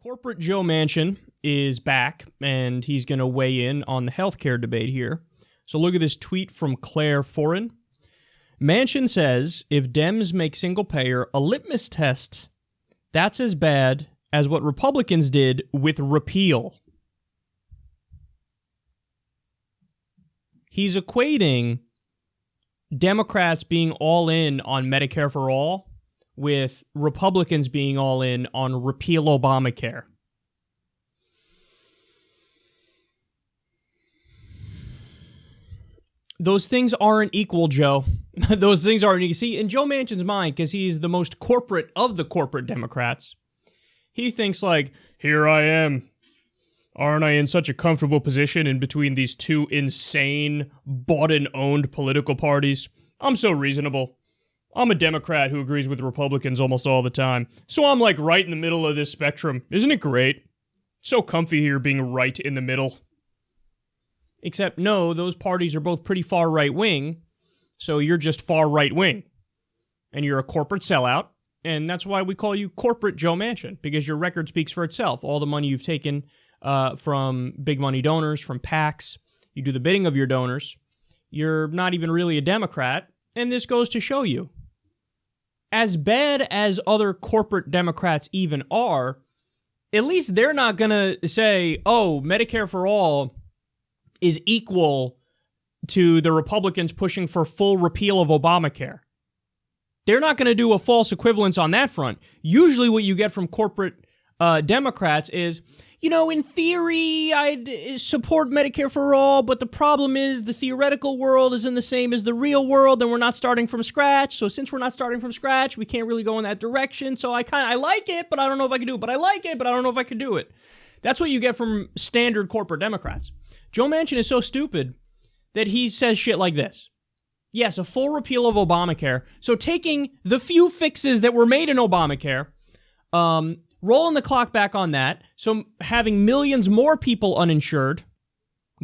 Corporate Joe Manchin is back, and he's going to weigh in on the healthcare debate here. So look at this tweet from Claire Foran. Manchin says, if Dems make single-payer a litmus test, that's as bad as what Republicans did with repeal. He's equating Democrats being all in on Medicare for all with Republicans being all in on repeal Obamacare. Those things aren't equal, Joe. Those things aren't equal. See, in Joe Manchin's mind, because he's the most corporate of the corporate Democrats, he thinks like, here I am. Aren't I in such a comfortable position in between these two insane, bought and owned political parties? I'm so reasonable. I'm a Democrat who agrees with Republicans almost all the time. So I'm like right in the middle of this spectrum. Isn't it great? So comfy here being right in the middle. Except, no, those parties are both pretty far right-wing, so you're just far right-wing. And you're a corporate sellout, and that's why we call you Corporate Joe Manchin, because your record speaks for itself. All the money you've taken from big money donors, from PACs, you do the bidding of your donors. You're not even really a Democrat, and this goes to show you. As bad as other corporate Democrats even are, at least they're not going to say, oh, Medicare for all is equal to the Republicans pushing for full repeal of Obamacare. They're not going to do a false equivalence on that front. Usually what you get from corporate Democrats is, you know, in theory, I'd support Medicare for all, but the problem is the theoretical world isn't the same as the real world, and we're not starting from scratch. So since we're not starting from scratch, we can't really go in that direction. So I like it, but I don't know if I can do it. But I like it, but I don't know if I can do it. That's what you get from standard corporate Democrats. Joe Manchin is so stupid that he says shit like this. Yes, a full repeal of Obamacare. So taking the few fixes that were made in Obamacare, rolling the clock back on that, so having millions more people uninsured,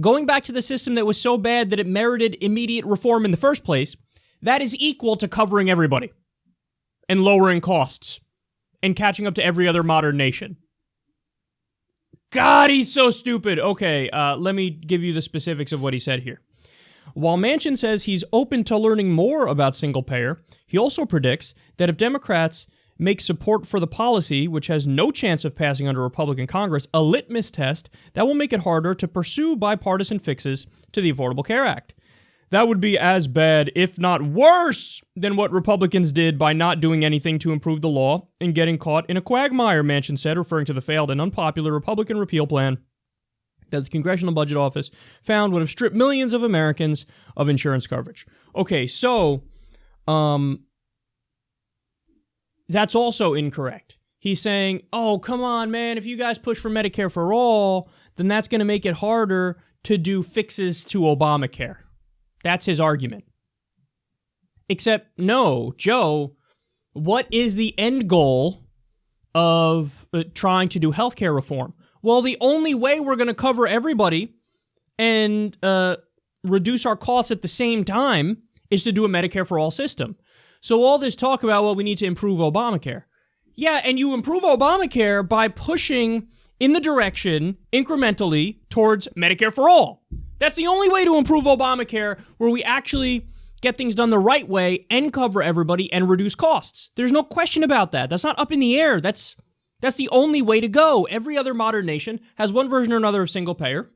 going back to the system that was so bad that it merited immediate reform in the first place, that is equal to covering everybody and lowering costs and catching up to every other modern nation. God, he's so stupid. Okay, let me give you the specifics of what he said here. While Manchin says he's open to learning more about single-payer, he also predicts that if Democrats make support for the policy, which has no chance of passing under Republican Congress, a litmus test, that will make it harder to pursue bipartisan fixes to the Affordable Care Act. That would be as bad, if not worse, than what Republicans did by not doing anything to improve the law and getting caught in a quagmire, Manchin said, referring to the failed and unpopular Republican repeal plan that the Congressional Budget Office found would have stripped millions of Americans of insurance coverage. Okay, so that's also incorrect. He's saying, oh, come on, man, if you guys push for Medicare for all, then that's going to make it harder to do fixes to Obamacare. That's his argument. Except, no, Joe, what is the end goal of trying to do healthcare reform? Well, the only way we're going to cover everybody and reduce our costs at the same time is to do a Medicare for all system. So all this talk about, well, we need to improve Obamacare. Yeah, and you improve Obamacare by pushing in the direction, incrementally, towards Medicare for all. That's the only way to improve Obamacare, where we actually get things done the right way and cover everybody and reduce costs. There's no question about that. That's not up in the air. That's the only way to go. Every other modern nation has one version or another of single payer,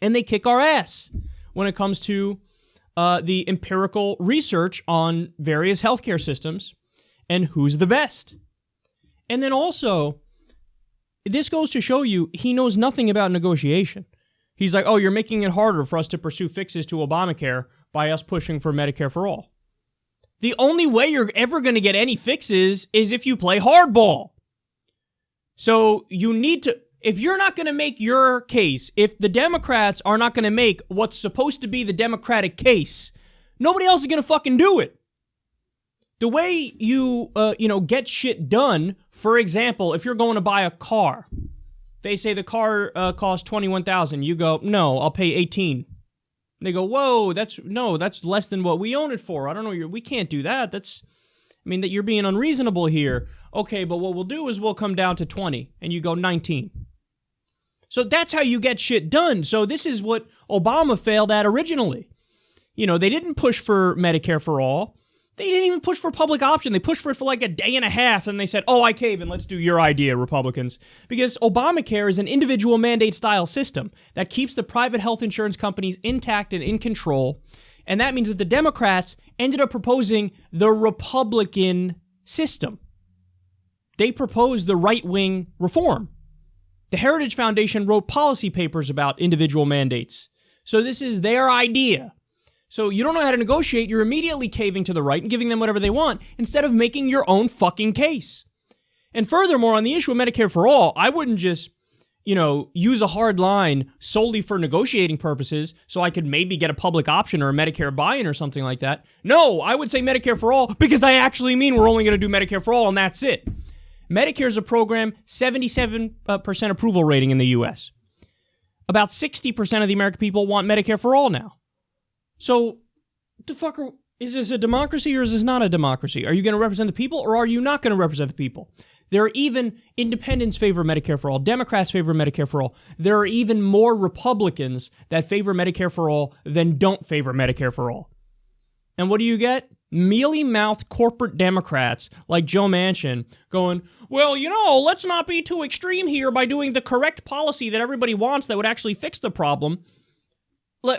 and they kick our ass when it comes to the empirical research on various healthcare systems and who's the best. And then also, this goes to show you he knows nothing about negotiation. He's like, oh, you're making it harder for us to pursue fixes to Obamacare by us pushing for Medicare for all. The only way you're ever going to get any fixes is if you play hardball. So you need to, if you're not going to make your case, if the Democrats are not going to make what's supposed to be the Democratic case, nobody else is going to fucking do it. The way you, get shit done, for example, if you're going to buy a car, they say the car costs $21,000. You go, no, I'll pay $18,000. They go, whoa, that's less than what we own it for. I don't know, we can't do that. I mean, that you're being unreasonable here. Okay, but what we'll do is we'll come down to 20, and you go 19. So that's how you get shit done. So this is what Obama failed at originally. You know, they didn't push for Medicare for all. They didn't even push for public option. They pushed for it for like a day and a half, and they said, oh, I cave in. Let's do your idea, Republicans. Because Obamacare is an individual mandate-style system that keeps the private health insurance companies intact and in control. And that means that the Democrats ended up proposing the Republican system. They proposed the right-wing reform. The Heritage Foundation wrote policy papers about individual mandates. So this is their idea. So you don't know how to negotiate, you're immediately caving to the right and giving them whatever they want instead of making your own fucking case. And furthermore, on the issue of Medicare for all, I wouldn't just, use a hard line solely for negotiating purposes so I could maybe get a public option or a Medicare buy-in or something like that. No, I would say Medicare for all because I actually mean we're only going to do Medicare for all and that's it. Medicare is a program, 77% approval rating in the U.S. About 60% of the American people want Medicare for all now. So, is this a democracy or is this not a democracy? Are you going to represent the people or are you not going to represent the people? There are even independents favor Medicare for all. Democrats favor Medicare for all. There are even more Republicans that favor Medicare for all than don't favor Medicare for all. And what do you get? Mealy-mouthed corporate Democrats like Joe Manchin going, well, let's not be too extreme here by doing the correct policy that everybody wants that would actually fix the problem.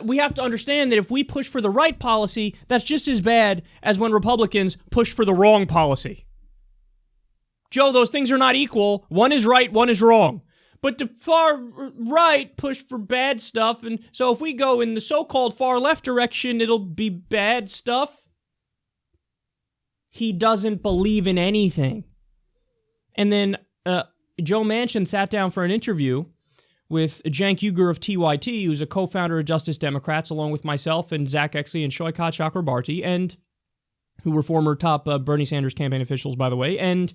We have to understand that if we push for the right policy, that's just as bad as when Republicans push for the wrong policy. Joe, those things are not equal. One is right, one is wrong. But the far right pushed for bad stuff, and so if we go in the so-called far left direction, it'll be bad stuff. He doesn't believe in anything. And then Joe Manchin sat down for an interview with Cenk Uygur of TYT, who's a co-founder of Justice Democrats, along with myself and Zach Exley and Shoykat Chakrabarti, and who were former top Bernie Sanders campaign officials, by the way. And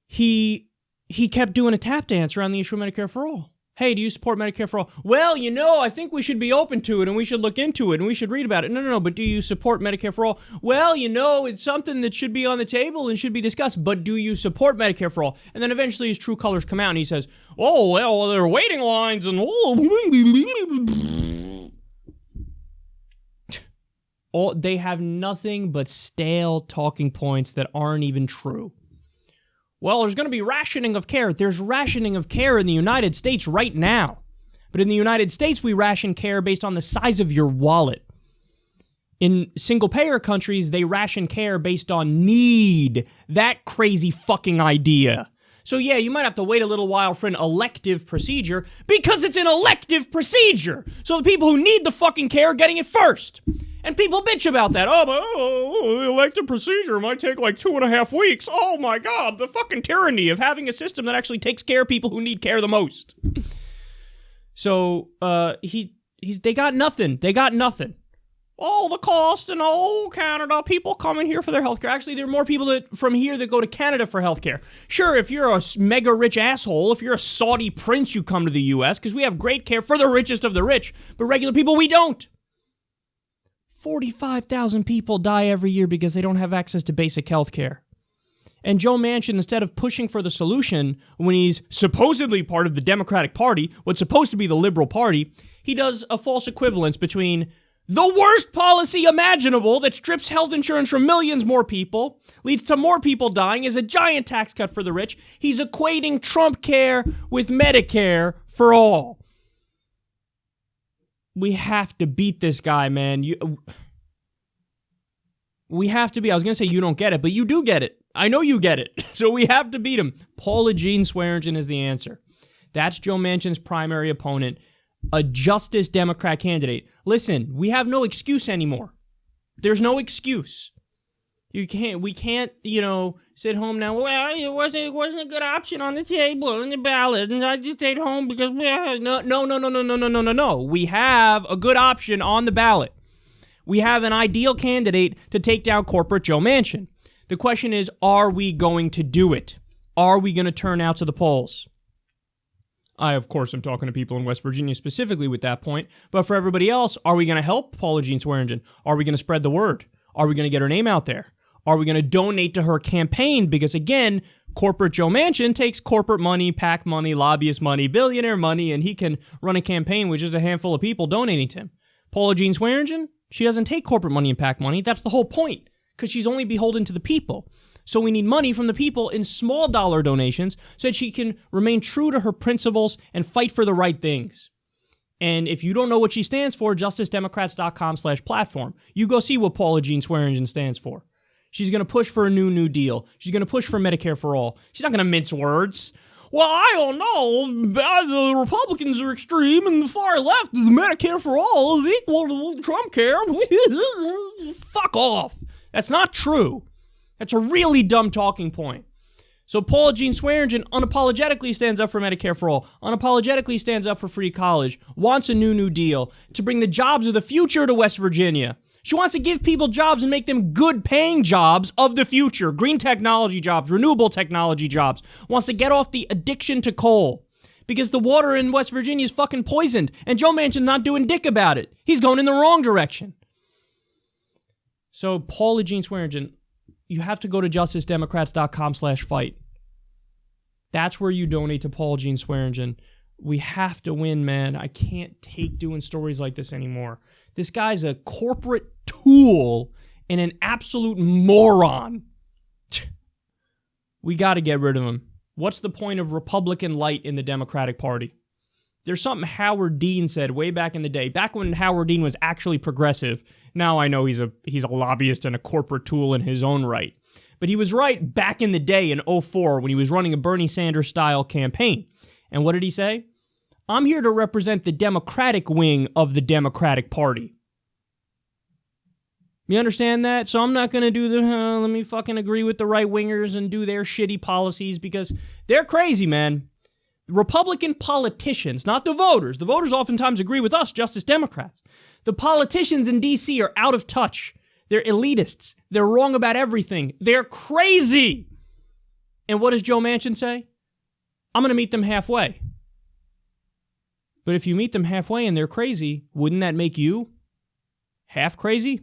he kept doing a tap dance around the issue of Medicare for all. Hey, do you support Medicare for all? Well, I think we should be open to it and we should look into it and we should read about it. No, but do you support Medicare for all? Well, it's something that should be on the table and should be discussed, but do you support Medicare for all? And then eventually his true colors come out and he says, oh, well, there are waiting lines and they have nothing but stale talking points that aren't even true. Well, there's going to be rationing of care. There's rationing of care in the United States right now. But in the United States, we ration care based on the size of your wallet. In single-payer countries, they ration care based on need. That crazy fucking idea. So yeah, you might have to wait a little while for an elective procedure because it's an elective procedure. So the people who need the fucking care are getting it first. And people bitch about that. The elective procedure might take like 2.5 weeks. Oh my God, the fucking tyranny of having a system that actually takes care of people who need care the most. So they got nothing. They got nothing. Oh, the cost and Canada, people coming here for their healthcare. Actually, there are more people from here that go to Canada for healthcare. Sure, if you're a mega rich asshole, if you're a Saudi prince, you come to the U.S. because we have great care for the richest of the rich, but regular people, we don't. 45,000 people die every year because they don't have access to basic health care. And Joe Manchin, instead of pushing for the solution when he's supposedly part of the Democratic Party, what's supposed to be the liberal party, he does a false equivalence between the worst policy imaginable that strips health insurance from millions more people, leads to more people dying, is a giant tax cut for the rich. He's equating Trump care with Medicare for all. We have to beat this guy, man. We have to be. I was going to say you don't get it, but you do get it. I know you get it. So we have to beat him. Paula Jean Swearengin is the answer. That's Joe Manchin's primary opponent, a Justice Democrat candidate. Listen, we have no excuse anymore. There's no excuse. We can't, sit home now. Well, it wasn't a good option on the table in the ballot, and I just stayed home because no. We have a good option on the ballot. We have an ideal candidate to take down corporate Joe Manchin. The question is, are we going to do it? Are we going to turn out to the polls? I, of course, am talking to people in West Virginia specifically with that point, but for everybody else, are we going to help Paula Jean Swearengin? Are we going to spread the word? Are we going to get her name out there? Are we going to donate to her campaign? Because again, corporate Joe Manchin takes corporate money, PAC money, lobbyist money, billionaire money, and he can run a campaign with just a handful of people donating to him. Paula Jean Swearengin, she doesn't take corporate money and PAC money. That's the whole point, because she's only beholden to the people. So we need money from the people in small dollar donations so that she can remain true to her principles and fight for the right things. And if you don't know what she stands for, justicedemocrats.com/platform. You go see what Paula Jean Swearengin stands for. She's going to push for a New Deal. She's going to push for Medicare for all. She's not going to mince words. Well, I don't know. The Republicans are extreme and the far left is Medicare for all is equal to Trump care. Fuck off. That's not true. That's a really dumb talking point. So Paula Jean Swearengin unapologetically stands up for Medicare for all, unapologetically stands up for free college, wants a New Deal to bring the jobs of the future to West Virginia. She wants to give people jobs and make them good-paying jobs of the future. Green technology jobs, renewable technology jobs. Wants to get off the addiction to coal. Because the water in West Virginia is fucking poisoned. And Joe Manchin's not doing dick about it. He's going in the wrong direction. So Paula Jean Swearengin, you have to go to justicedemocrats.com/fight. That's where you donate to Paula Jean Swearengin. We have to win, man. I can't take doing stories like this anymore. This guy's a corporate tool and an absolute moron. We got to get rid of him. What's the point of Republican light in the Democratic Party? There's something Howard Dean said way back in the day, back when Howard Dean was actually progressive. Now I know he's a lobbyist and a corporate tool in his own right. But he was right back in the day in 2004 when he was running a Bernie Sanders-style campaign. And what did he say? I'm here to represent the Democratic wing of the Democratic Party. You understand that? So I'm not going to do let me fucking agree with the right-wingers and do their shitty policies because they're crazy, man. Republican politicians, not the voters. The voters oftentimes agree with us, Justice Democrats. The politicians in D.C. are out of touch. They're elitists. They're wrong about everything. They're crazy. And what does Joe Manchin say? I'm going to meet them halfway. But if you meet them halfway and they're crazy, wouldn't that make you half crazy?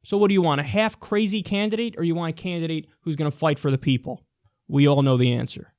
So what do you want, a half crazy candidate, or you want a candidate who's going to fight for the people? We all know the answer.